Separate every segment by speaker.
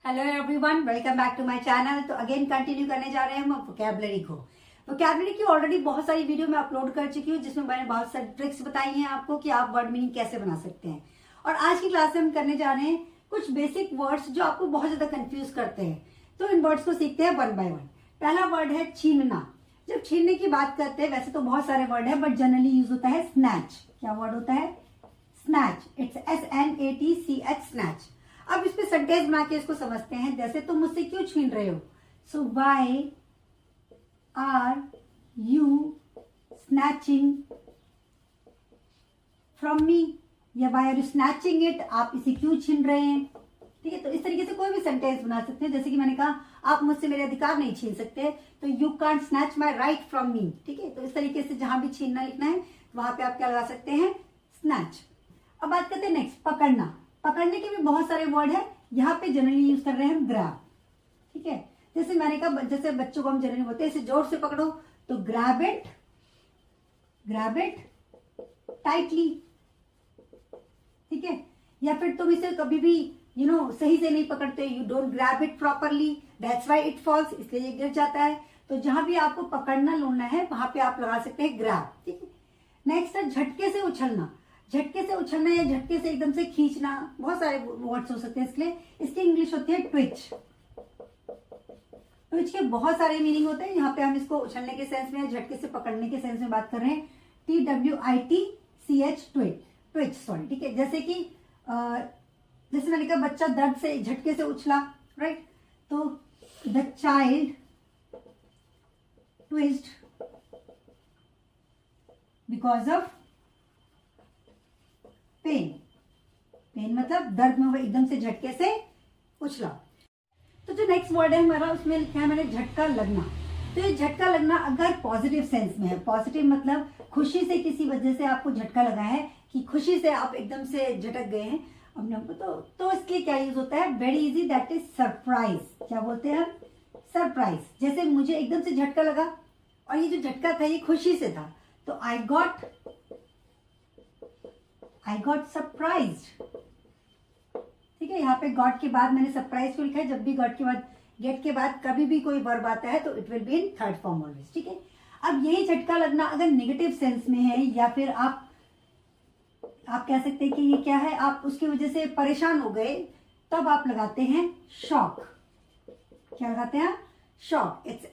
Speaker 1: Hello everyone, welcome back to my channel. तो again continue करने जा रहे हैं हम वोकैबुलरी को। वोकैबुलरी की ऑलरेडी बहुत सारी वीडियो मैं अपलोड कर चुकी हूँ, जिसमें मैंने बहुत सारी ट्रिक्स बताई हैं आपको कि आप वर्ड मीनिंग कैसे बना सकते हैं। और आज की क्लास में हम करने जा रहे हैं कुछ बेसिक वर्ड्स जो आपको बहुत ज्यादा कंफ्यूज करते हैं। तो इन वर्ड्स को सीखते हैं वन बाय वन। पहला वर्ड है छीनना। जब छीनने की बात करते हैं, वैसे तो बहुत सारे वर्ड है, बट जनरली यूज होता है स्नैच। क्या वर्ड होता है? स्नैच। It's SNATCH, snatch. अब इस पे सेंटेंस बना के इसको समझते हैं। जैसे तुम मुझसे क्यों छीन रहे हो? So why are you snatching from me, या why are you snatching it, आप इसे क्यों छीन रहे हैं। ठीक है, तो इस तरीके से कोई भी सेंटेंस बना सकते हैं। जैसे कि मैंने कहा, आप मुझसे मेरे अधिकार नहीं छीन सकते, तो you can't snatch my right from me. ठीक है, तो इस तरीके से जहां भी छीनना लिखना है वहां पे आप क्या लगा सकते हैं? स्नैच। अब बात करते हैं नेक्स्ट, पकड़ना। पकड़ने के भी बहुत सारे वर्ड है, यहाँ पे जनरली यूज कर रहे हैं हम ग्रैब। ठीक है, जैसे मैंने कहा, जैसे बच्चों को हम जनरली बोलते हैं इसे जोर से पकड़ो, तो ग्रैब इट टाइटली। ठीक है, या फिर तुम इसे कभी भी सही से नहीं पकड़ते, you don't grab it properly, that's why it falls, इसलिए ये गिर जाता है। तो जहां भी आपको पकड़ना लोना है वहां पे आप लगा सकते हैं ग्रैब। ठीक है, नेक्स्ट है झटके से उछलना। झटके से उछलना या झटके से एकदम से खींचना, बहुत सारे वर्ड्स हो सकते हैं इसलिए। इसकी इंग्लिश होती है ट्विच। ट्विच के बहुत सारे मीनिंग होते हैं। यहाँ पे हम इसको उछलने के सेंस में, झटके से पकड़ने के सेंस में बात कर रहे हैं। TWITCH, Twitch, sorry. ठीक है, जैसे कि जैसे मैंने कहा, बच्चा दर्द से झटके से उछला, राइट। तो the child twitched because of pain मतलब दर्द में वो एकदम से झटके से उछला। तो जो नेक्स्ट वर्ड है हमारा, उसमें लिखा है मैंने झटका लगना। तो ये झटका लगना अगर पॉजिटिव सेंस में है, पॉजिटिव मतलब खुशी से किसी वजह से आपको झटका लगा है, कि खुशी से आप एकदम से झटक गए हैं अपने को, तो इसके क्या यूज होता है? Very easy, that is surprise. क्या बोलते हैं हम? सरप्राइज। जैसे मुझे एकदम से झटका लगा, और ये जो झटका था ये खुशी से था, तो आई गॉट सरप्राइज्ड। ठीक है, यहाँ पे गॉट के बाद मैंने सरप्राइज को लिखा है। जब भी गॉट के बाद, गेट के बाद कभी भी कोई वर्ब आता है तो it will be in third form always. ठीक है, अब यही झटका लगना अगर नेगेटिव सेंस में है, या फिर आप कह सकते हैं कि ये क्या है, आप उसकी वजह से परेशान हो गए, तब आप लगाते हैं शॉक। क्या लगाते हैं? शॉक। It's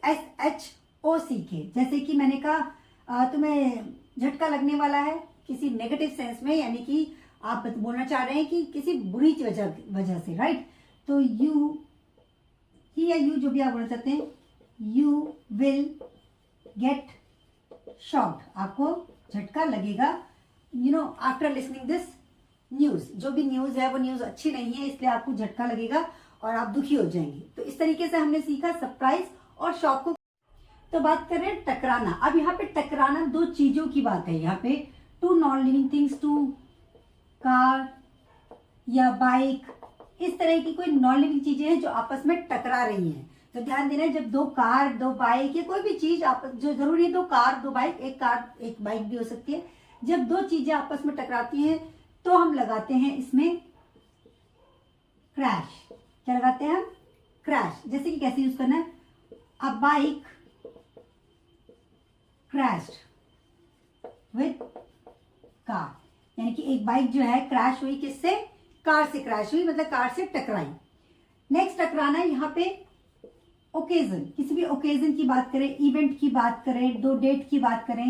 Speaker 1: SHOCK। जैसे कि मैंने कहा, तुम्हें झटका लगने वाला है किसी नेगेटिव सेंस में, यानी कि आप बोलना चाह रहे हैं कि किसी बुरी वजह से, राइट। तो ही या यू, जो भी आप बोलना चाहते हैं, यू विल गेट शॉक्ड। आपको झटका लगेगा आफ्टर लिसनिंग दिस न्यूज। जो भी न्यूज है वो न्यूज अच्छी नहीं है, इसलिए आपको झटका लगेगा और आप दुखी हो जाएंगे। तो इस तरीके से हमने सीखा सरप्राइज और शॉक को। तो बात कर रहे हैं टकराना। अब यहाँ पे टकराना दो चीजों की बात है। यहाँ पे two non living things, two car या बाइक, इस तरह की कोई नॉन लिविंग चीजें हैं जो आपस में टकरा रही हैं। तो ध्यान देना है, जब दो कार, दो बाइक या कोई भी चीज आपस, जो जरूरी है दो कार दो बाइक, एक कार एक बाइक भी हो सकती है, जब दो चीजें आपस में टकराती हैं तो हम लगाते हैं इसमें क्रैश। क्या लगाते हैं हम? क्रैश। जैसे कि कैसे यूज करना है? अ बाइक क्रैश्ड विद कार, यानी कि एक बाइक जो है क्रैश हुई, किससे? कार से क्रैश हुई, मतलब कार से टकराई। नेक्स्ट टकराना है यहाँ पे ओकेजन। किसी भी ओकेजन की बात करें, इवेंट की बात करें, दो डेट की बात करें,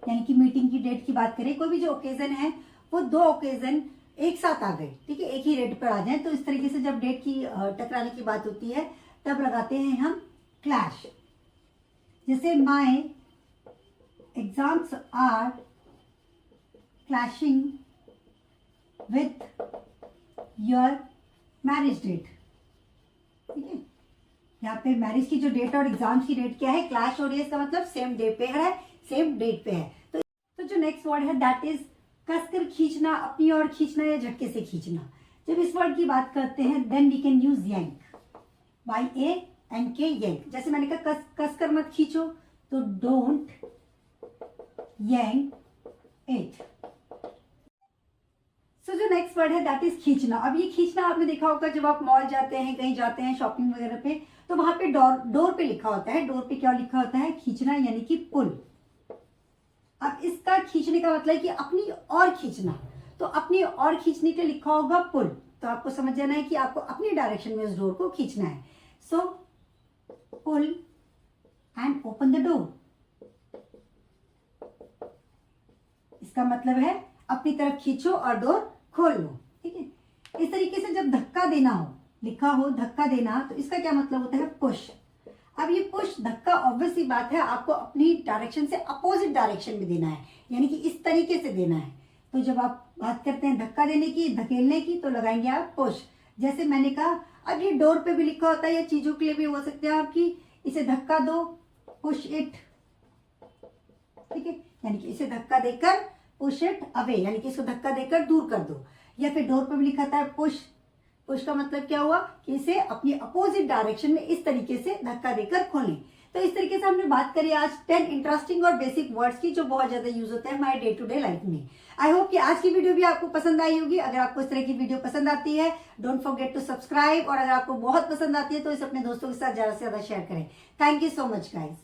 Speaker 1: यानी कि मीटिंग की डेट की बात करें, कोई भी जो ओकेजन है वो दो ओकेजन एक साथ आ गए, ठीक है, एक ही डेट पर आ जाए, तो इस तरीके से जब डेट की टकराने की बात होती है तब लगाते हैं हम क्लैश। जैसे my exams are clashing with your marriage date. ठीक है, यहाँ पे मैरिज की जो डेट और एग्जाम्स की डेट क्या है? क्लैश हो रही है, इसका मतलब सेम डे पे है, सेम डेट पे है। तो जो नेक्स्ट वर्ड है दैट इज कसकर खींचना, अपनी ओर खींचना या झटके से खींचना। जब इस वर्ड की बात करते हैं then we can use yank, YANK, yank. जैसे मैंने कहा कसकर मत खींचो, तो डोंट यांक इट। सो जो नेक्स्ट वर्ड है दैट इज खींचना। अब ये खींचना आपने देखा होगा जब आप मॉल जाते हैं, कहीं जाते हैं शॉपिंग वगैरह पे, तो वहां पे डोर पे लिखा होता है, डोर पे क्या लिखा होता है, खींचना यानी कि पुल। अब इसका खींचने का मतलब है कि अपनी और खींचना, तो अपनी और खींचने के लिखा होगा पुल। तो आपको समझ जाना है कि आपको अपनी डायरेक्शन में उस डोर को खींचना है। सो pull and open the door, इसका मतलब है अपनी तरफ खींचो और डोर खोल लो। ठीक है। इस तरीके से जब धक्का देना हो, लिखा हो धक्का देना, तो इसका क्या मतलब होता है, पुश। अब ये पुश धक्का ऑब्वियस सी बात है आपको अपनी डायरेक्शन से अपोजिट डायरेक्शन में देना है, यानी कि इस तरीके से देना है। तो जब आप बात करते हैं धक्का देने की, धकेलने की, तो लगाएंगे आप पुश। जैसे मैंने कहा, अब ये डोर पे भी लिखा होता है, या चीजों के लिए भी हो सकते हैं आपकी, इसे धक्का दो, पुश इट। ठीक है, यानी कि इसे धक्का देकर पुश इट अवे, यानी कि इसको धक्का देकर दूर कर दो। या फिर डोर पे भी लिखा था पुश, पुश का मतलब क्या हुआ कि इसे अपनी अपोजिट डायरेक्शन में इस तरीके से धक्का देकर खोलें। तो इस तरीके से हमने बात करी आज 10 इंटरेस्टिंग और बेसिक वर्ड्स की जो बहुत ज्यादा यूज होते हैं हमारे डे टू डे लाइफ में। आई होप कि आज की वीडियो भी आपको पसंद आई होगी। अगर आपको इस तरह की वीडियो पसंद आती है, डोंट फॉरगेट टू सब्सक्राइब, और अगर आपको बहुत पसंद आती है तो इसे अपने दोस्तों के साथ ज्यादा से ज्यादा शेयर करें। Thank you so much guys.